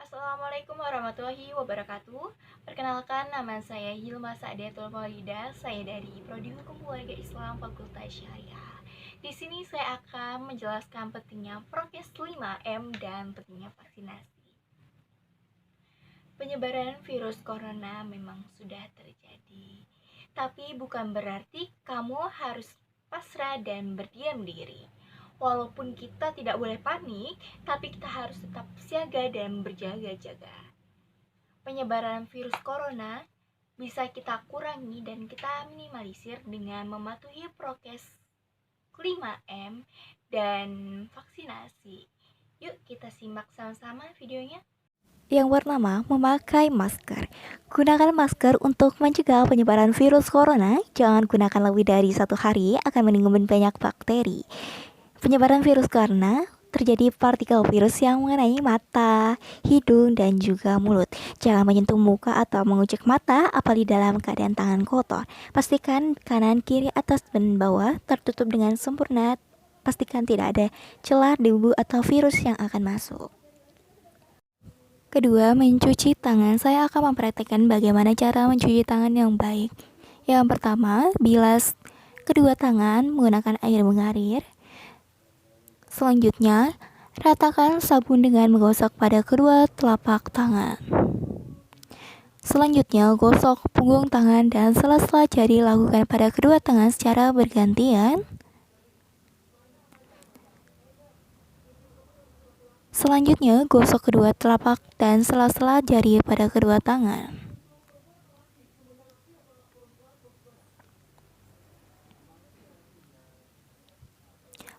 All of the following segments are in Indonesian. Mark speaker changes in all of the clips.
Speaker 1: Assalamualaikum warahmatullahi wabarakatuh. Perkenalkan, nama saya Hilma Sa'datul Maulida. Saya dari Prodi Hukum Keluarga Islam Fakultas Syariah. Di sini saya akan menjelaskan pentingnya Prokes 5M dan pentingnya vaksinasi. Penyebaran virus corona memang sudah terjadi, tapi bukan berarti kamu harus pasrah dan berdiam diri. Walaupun kita tidak boleh panik, tapi kita harus tetap siaga dan berjaga-jaga. Penyebaran virus corona bisa kita kurangi dan kita minimalisir dengan mematuhi prokes 5M dan vaksinasi. Yuk kita simak sama-sama videonya.
Speaker 2: Yang pertama, memakai masker. Gunakan masker untuk mencegah penyebaran virus corona. Jangan gunakan lebih dari 1 hari, akan menimbulkan banyak bakteri. Penyebaran virus karena terjadi partikel virus yang mengenai mata, hidung, dan juga mulut. Jangan menyentuh muka atau mengucek mata, apalagi dalam keadaan tangan kotor. Pastikan kanan, kiri, atas, dan bawah tertutup dengan sempurna. Pastikan tidak ada celah, debu, atau virus yang akan masuk. Kedua, mencuci tangan. Saya akan mempraktikkan bagaimana cara mencuci tangan yang baik. Yang pertama, bilas kedua tangan menggunakan air mengalir. Selanjutnya, ratakan sabun dengan menggosok pada kedua telapak tangan. Selanjutnya, gosok punggung tangan dan sela-sela jari lakukan pada kedua tangan secara bergantian. Selanjutnya, gosok kedua telapak dan sela-sela jari pada kedua tangan.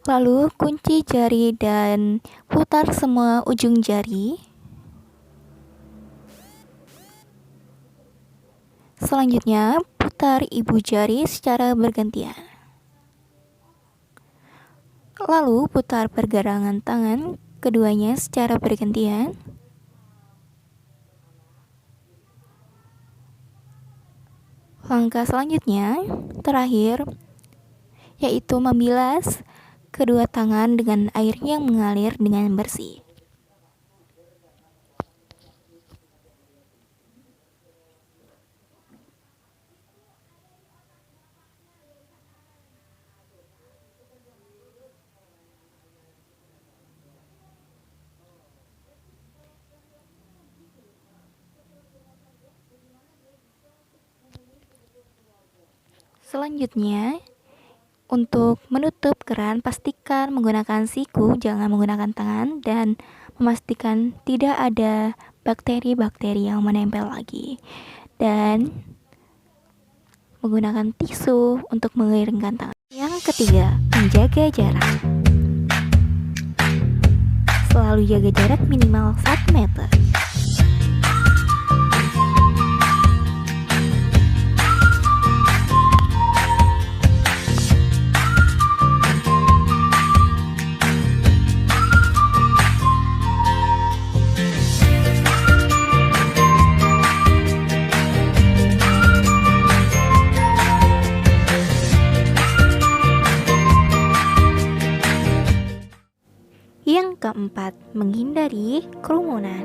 Speaker 2: Lalu, kunci jari dan putar semua ujung jari. Selanjutnya, putar ibu jari secara bergantian. Lalu, putar pergelangan tangan keduanya secara bergantian. Langkah selanjutnya, terakhir, yaitu membilas kedua tangan dengan air yang mengalir dengan bersih. Selanjutnya, untuk menutup keran, pastikan menggunakan siku, jangan menggunakan tangan, dan memastikan tidak ada bakteri-bakteri yang menempel lagi. Dan menggunakan tisu untuk mengeringkan tangan. Yang ketiga, menjaga jarak. Selalu jaga jarak minimal 1 meter. Yang keempat, menghindari kerumunan.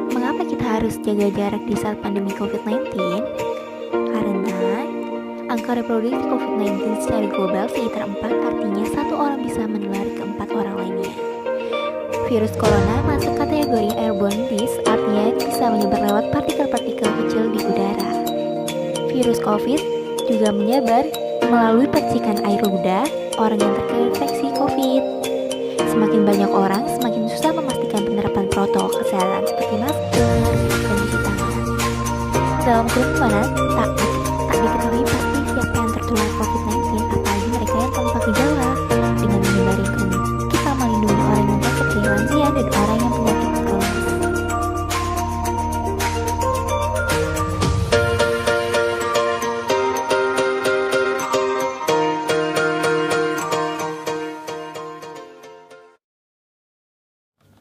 Speaker 2: Mengapa kita harus jaga jarak di saat pandemi COVID-19? Karena angka reproduksi COVID-19 secara global sekitar 4, artinya 1 orang bisa menular ke 4 orang lainnya. Virus corona masuk kategori airborne disease, artinya bisa menyebar lewat partikel-partikel kecil di udara. Virus COVID juga menyebar melalui percikan air ludah orang yang terinfeksi COVID. Semakin banyak orang, semakin susah memastikan penerapan protokol kesehatan seperti masker dan cuci tangan. Dalam kerumunan, tak diketahui pasti siapa yang tertular COVID-19, apalagi mereka yang tanpa gejala. Dengan menghindari kerumunan, kita melindungi orang yang seperti lansia dan orang yang penyakit kronis.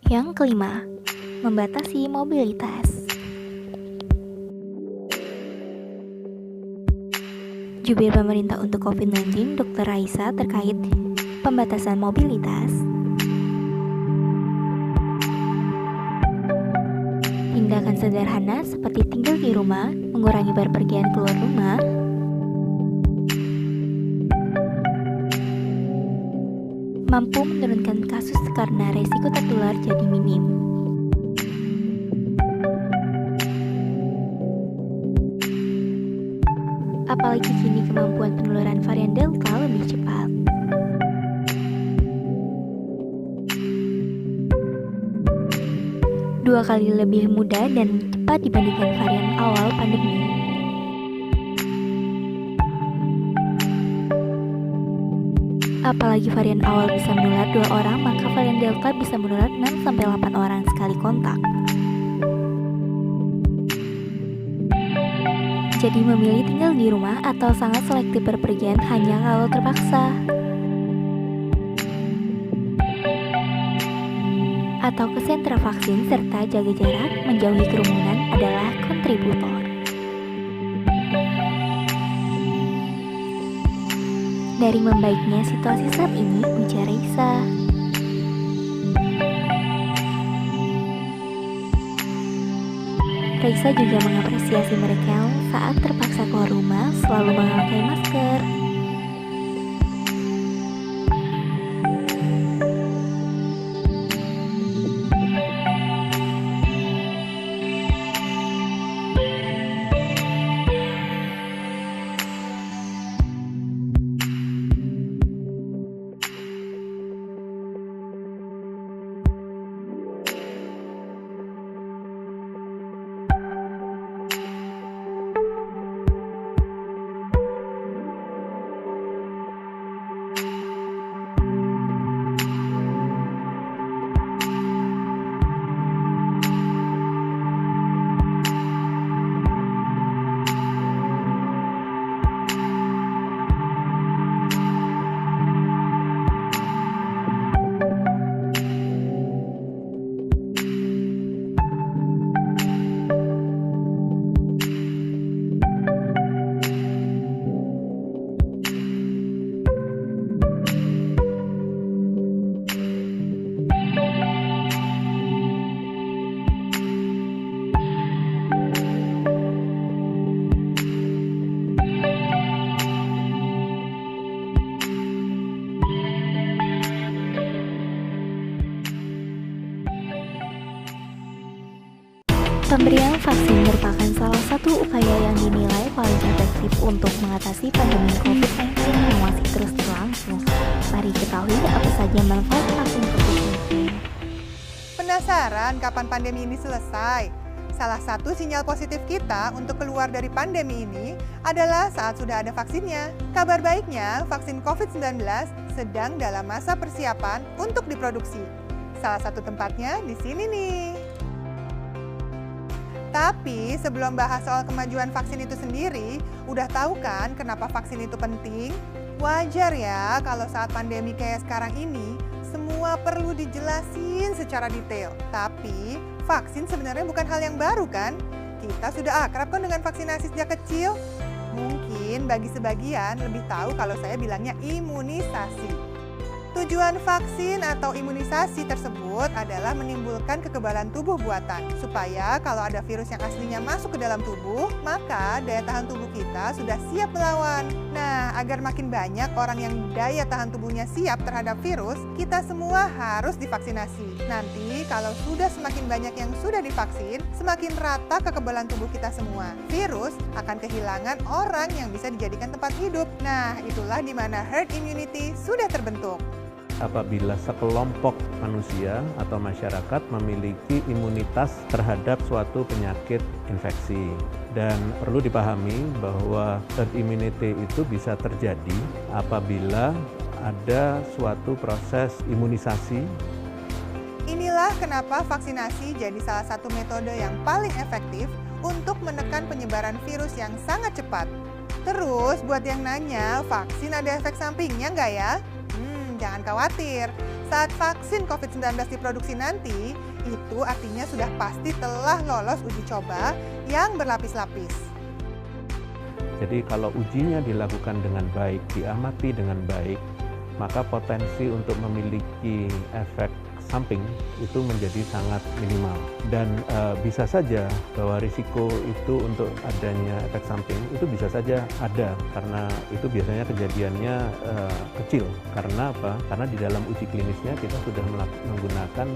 Speaker 2: Yang kelima, membatasi mobilitas. Jubir pemerintah untuk COVID-19, Dr. Raisa, terkait pembatasan mobilitas, tindakan sederhana seperti tinggal di rumah, mengurangi berpergian keluar rumah, mampu menurunkan kasus karena resiko tertular jadi minim. Apalagi kini kemampuan penularan varian Delta lebih cepat. Dua kali lebih mudah dan cepat dibandingkan varian awal pandemi. Apalagi varian awal bisa menular 2 orang, maka varian Delta bisa menular 6-8 orang sekali kontak. Jadi memilih tinggal di rumah atau sangat selektif berpergian hanya kalau terpaksa. Atau ke sentra vaksin serta jaga jarak, menjauhi kerumunan adalah kontributor. Dari membaiknya situasi saat ini, ujar Raisa. Raisa juga mengapresiasi mereka yang saat terpaksa keluar rumah selalu memakai masker. Pemberian vaksin merupakan salah satu upaya yang dinilai paling efektif untuk mengatasi pandemi COVID-19 yang masih terus berlangsung. Mari ketahui apa saja manfaat vaksin COVID-19.
Speaker 3: Penasaran kapan pandemi ini selesai? Salah satu sinyal positif kita untuk keluar dari pandemi ini adalah saat sudah ada vaksinnya. Kabar baiknya, vaksin COVID-19 sedang dalam masa persiapan untuk diproduksi. Salah satu tempatnya di sini nih. Tapi sebelum bahas soal kemajuan vaksin itu sendiri, udah tahu kan kenapa vaksin itu penting? Wajar ya kalau saat pandemi kayak sekarang ini, semua perlu dijelasin secara detail. Tapi vaksin sebenarnya bukan hal yang baru kan? Kita sudah akrab kan dengan vaksinasi sejak kecil? Mungkin bagi sebagian lebih tahu kalau saya bilangnya imunisasi. Tujuan vaksin atau imunisasi tersebut adalah menimbulkan kekebalan tubuh buatan, supaya kalau ada virus yang aslinya masuk ke dalam tubuh, maka daya tahan tubuh kita sudah siap melawan. Nah, agar makin banyak orang yang daya tahan tubuhnya siap terhadap virus, kita semua harus divaksinasi. Nanti kalau sudah semakin banyak yang sudah divaksin, semakin rata kekebalan tubuh kita semua. Virus akan kehilangan orang yang bisa dijadikan tempat hidup. Nah, itulah di mana herd immunity sudah terbentuk.
Speaker 4: Apabila sekelompok manusia atau masyarakat memiliki imunitas terhadap suatu penyakit infeksi. Dan perlu dipahami bahwa herd immunity itu bisa terjadi apabila ada suatu proses imunisasi.
Speaker 3: Inilah kenapa vaksinasi jadi salah satu metode yang paling efektif untuk menekan penyebaran virus yang sangat cepat. Terus buat yang nanya, vaksin ada efek sampingnya nggak ya? Jangan khawatir, saat vaksin COVID-19 diproduksi nanti, itu artinya sudah pasti telah lolos uji coba yang berlapis-lapis.
Speaker 4: Jadi kalau ujinya dilakukan dengan baik, diamati dengan baik, maka potensi untuk memiliki efek samping itu menjadi sangat minimal. Dan bisa saja bahwa risiko itu untuk adanya efek samping itu bisa saja ada, karena itu biasanya kejadiannya kecil. Karena apa? Karena di dalam uji klinisnya kita sudah menggunakan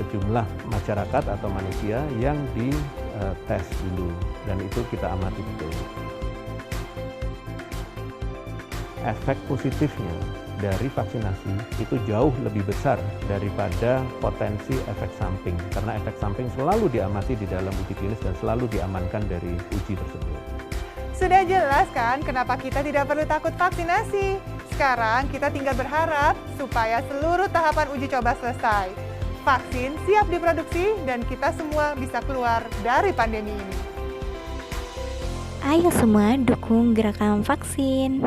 Speaker 4: sejumlah masyarakat atau manusia yang dites dulu, dan itu kita amati betul. Efek positifnya dari vaksinasi itu jauh lebih besar daripada potensi efek samping, karena efek samping selalu diamati di dalam uji klinis dan selalu diamankan dari uji tersebut.
Speaker 3: Sudah jelas kan kenapa kita tidak perlu takut vaksinasi? Sekarang kita tinggal berharap supaya seluruh tahapan uji coba selesai. Vaksin siap diproduksi dan kita semua bisa keluar dari pandemi ini.
Speaker 2: Ayo semua dukung gerakan vaksin.